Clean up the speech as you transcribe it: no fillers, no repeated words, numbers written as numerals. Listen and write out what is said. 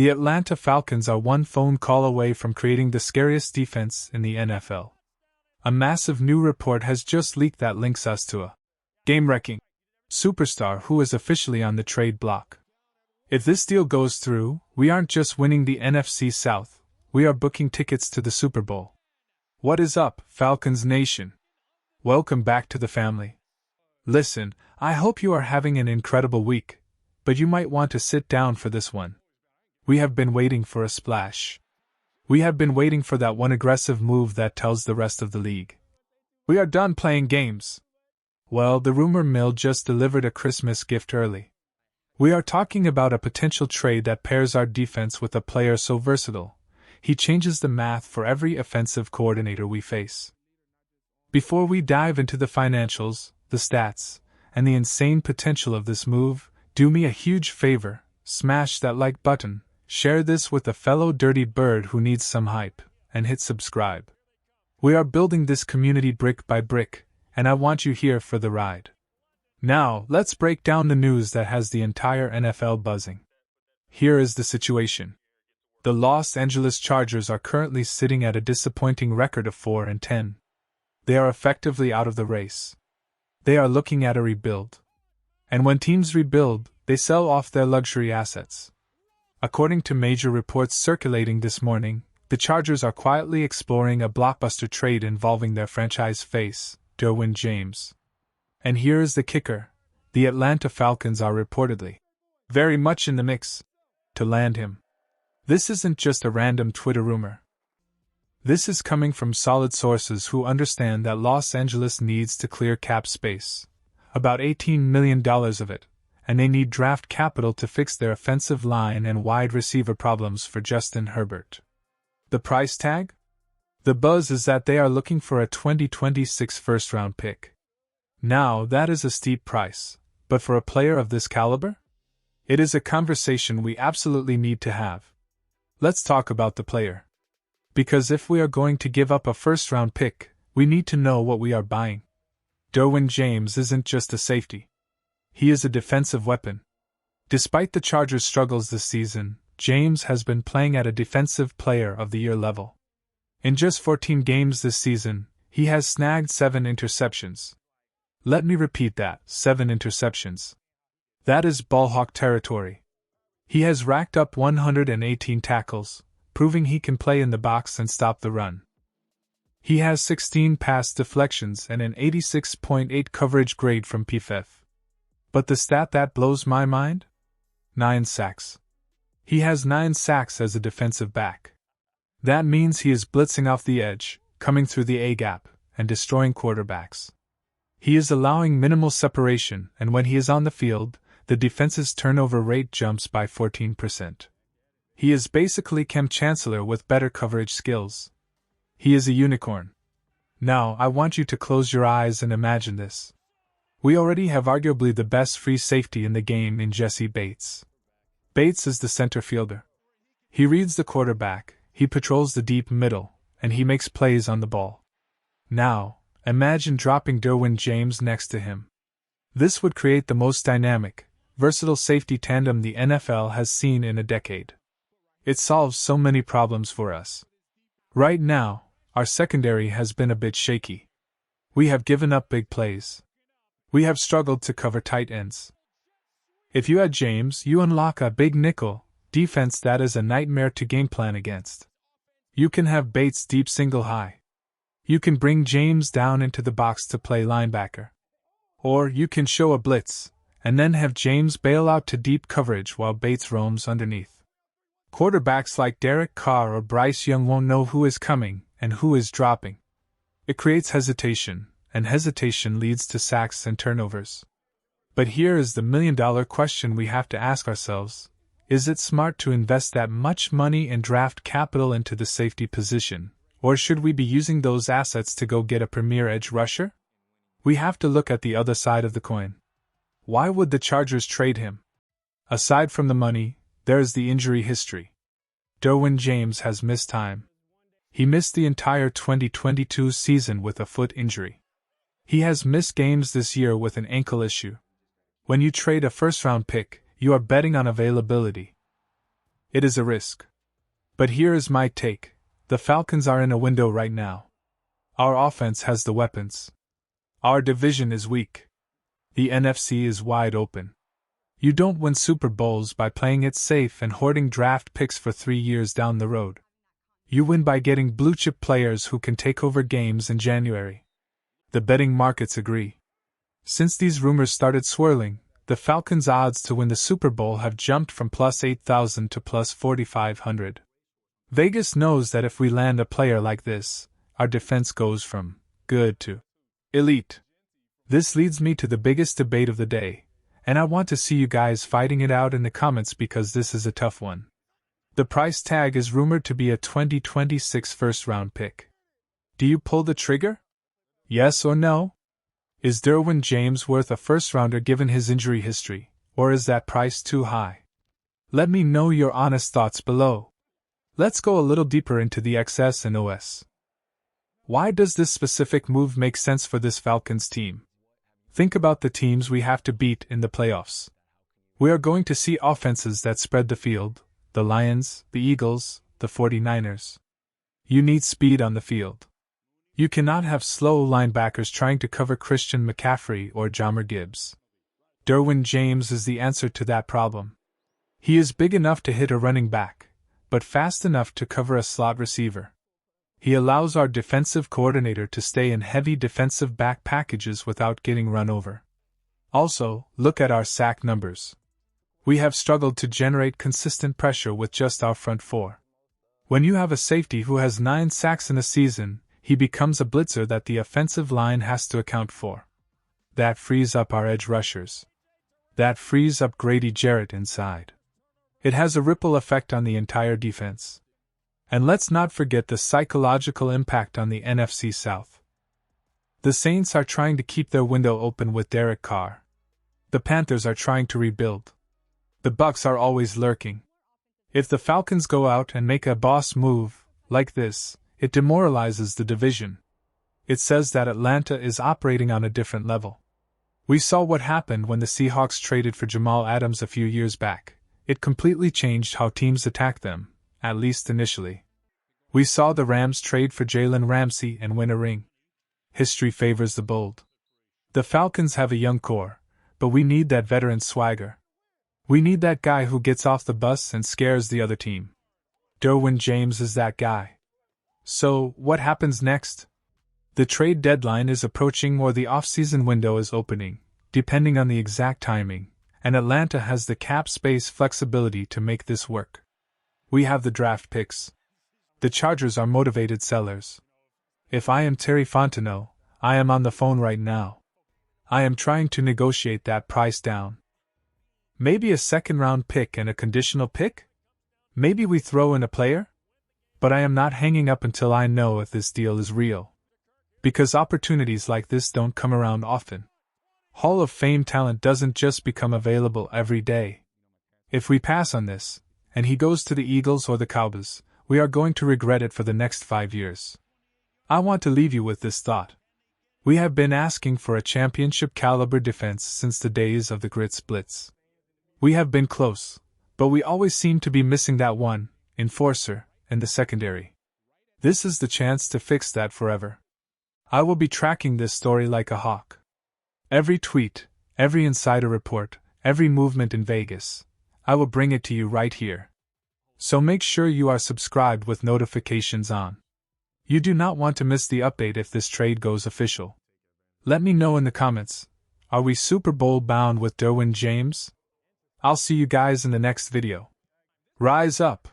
The Atlanta Falcons are one phone call away from creating the scariest defense in the NFL. A massive new report has just leaked that links us to a game-wrecking superstar who is officially on the trade block. If this deal goes through, we aren't just winning the NFC South, we are booking tickets to the Super Bowl. What is up, Falcons Nation? Welcome back to the family. Listen, I hope you are having an incredible week, but you might want to sit down for this one. We have been waiting for a splash. We have been waiting for that one aggressive move that tells the rest of the league, we are done playing games. Well, the rumor mill just delivered a Christmas gift early. We are talking about a potential trade that pairs our defense with a player so versatile, he changes the math for every offensive coordinator we face. Before we dive into the financials, the stats, and the insane potential of this move, do me a huge favor, smash that like button, share this with a fellow dirty bird who needs some hype, and hit subscribe. We are building this community brick by brick, and I want you here for the ride. Now, let's break down the news that has the entire NFL buzzing. Here is the situation. The Los Angeles Chargers are currently sitting at a disappointing record of 4-10. They are effectively out of the race. They are looking at a rebuild. And when teams rebuild, they sell off their luxury assets. According to major reports circulating this morning, the Chargers are quietly exploring a blockbuster trade involving their franchise face, Derwin James. And here is the kicker, the Atlanta Falcons are reportedly very much in the mix to land him. This isn't just a random Twitter rumor. This is coming from solid sources who understand that Los Angeles needs to clear cap space, about $18 million of it, and they need draft capital to fix their offensive line and wide receiver problems for Justin Herbert. The price tag? The buzz is that they are looking for a 2026 first-round pick. Now, that is a steep price, but for a player of this caliber? It is a conversation we absolutely need to have. Let's talk about the player. Because if we are going to give up a first-round pick, we need to know what we are buying. Derwin James isn't just a safety. He is a defensive weapon. Despite the Chargers' struggles this season, James has been playing at a Defensive Player of the Year level. In just 14 games this season, he has snagged 7 interceptions. Let me repeat that, 7 interceptions. That is ballhawk territory. He has racked up 118 tackles, proving he can play in the box and stop the run. He has 16 pass deflections and an 86.8 coverage grade from PFF. But the stat that blows my mind? 9 sacks. He has 9 sacks as a defensive back. That means he is blitzing off the edge, coming through the A-gap, and destroying quarterbacks. He is allowing minimal separation, and when he is on the field, the defense's turnover rate jumps by 14%. He is basically Kem Chancellor with better coverage skills. He is a unicorn. Now, I want you to close your eyes and imagine this. We already have arguably the best free safety in the game in Jesse Bates. Bates is the center fielder. He reads the quarterback, he patrols the deep middle, and he makes plays on the ball. Now, imagine dropping Derwin James next to him. This would create the most dynamic, versatile safety tandem the NFL has seen in a decade. It solves so many problems for us. Right now, our secondary has been a bit shaky. We have given up big plays. We have struggled to cover tight ends. If you add James, you unlock a big nickel defense that is a nightmare to game plan against. You can have Bates deep single high. You can bring James down into the box to play linebacker. Or you can show a blitz, and then have James bail out to deep coverage while Bates roams underneath. Quarterbacks like Derek Carr or Bryce Young won't know who is coming and who is dropping. It creates hesitation, and hesitation leads to sacks and turnovers. But here is the million-dollar question we have to ask ourselves. Is it smart to invest that much money and draft capital into the safety position, or should we be using those assets to go get a premier edge rusher? We have to look at the other side of the coin. Why would the Chargers trade him? Aside from the money, there is the injury history. Derwin James has missed time. He missed the entire 2022 season with a foot injury. He has missed games this year with an ankle issue. When you trade a first-round pick, you are betting on availability. It is a risk. But here is my take. The Falcons are in a window right now. Our offense has the weapons. Our division is weak. The NFC is wide open. You don't win Super Bowls by playing it safe and hoarding draft picks for 3 years down the road. You win by getting blue-chip players who can take over games in January. The betting markets agree. Since these rumors started swirling, the Falcons' odds to win the Super Bowl have jumped from plus 8,000 to plus 4,500. Vegas knows that if we land a player like this, our defense goes from good to elite. This leads me to the biggest debate of the day, and I want to see you guys fighting it out in the comments because this is a tough one. The price tag is rumored to be a 2026 first-round pick. Do you pull the trigger? Yes or no? Is Derwin James worth a first-rounder given his injury history, or is that price too high? Let me know your honest thoughts below. Let's go a little deeper into the XS and OS. Why does this specific move make sense for this Falcons team? Think about the teams we have to beat in the playoffs. We are going to see offenses that spread the field: the Lions, the Eagles, the 49ers. You need speed on the field. You cannot have slow linebackers trying to cover Christian McCaffrey or Jahmyr Gibbs. Derwin James is the answer to that problem. He is big enough to hit a running back, but fast enough to cover a slot receiver. He allows our defensive coordinator to stay in heavy defensive back packages without getting run over. Also, look at our sack numbers. We have struggled to generate consistent pressure with just our front four. When you have a safety who has 9 sacks in a season, he becomes a blitzer that the offensive line has to account for. That frees up our edge rushers. That frees up Grady Jarrett inside. It has a ripple effect on the entire defense. And let's not forget the psychological impact on the NFC South. The Saints are trying to keep their window open with Derek Carr. The Panthers are trying to rebuild. The Bucs are always lurking. If the Falcons go out and make a boss move like this, it demoralizes the division. It says that Atlanta is operating on a different level. We saw what happened when the Seahawks traded for Jamal Adams a few years back. It completely changed how teams attack them, at least initially. We saw the Rams trade for Jalen Ramsey and win a ring. History favors the bold. The Falcons have a young core, but we need that veteran swagger. We need that guy who gets off the bus and scares the other team. Derwin James is that guy. So, what happens next? The trade deadline is approaching or the off-season window is opening, depending on the exact timing, and Atlanta has the cap space flexibility to make this work. We have the draft picks. The Chargers are motivated sellers. If I am Terry Fontenot, I am on the phone right now. I am trying to negotiate that price down. Maybe a second-round pick and a conditional pick? Maybe we throw in a player? But I am not hanging up until I know if this deal is real. Because opportunities like this don't come around often. Hall of Fame talent doesn't just become available every day. If we pass on this, and he goes to the Eagles or the Cowboys, we are going to regret it for the next 5 years. I want to leave you with this thought. We have been asking for a championship-caliber defense since the days of the Grits Blitz. We have been close, but we always seem to be missing that one enforcer in the secondary. This is the chance to fix that forever. I will be tracking this story like a hawk. Every tweet, every insider report, every movement in Vegas, I will bring it to you right here. So make sure you are subscribed with notifications on. You do not want to miss the update if this trade goes official. Let me know in the comments, are we Super Bowl bound with Derwin James? I'll see you guys in the next video. Rise up!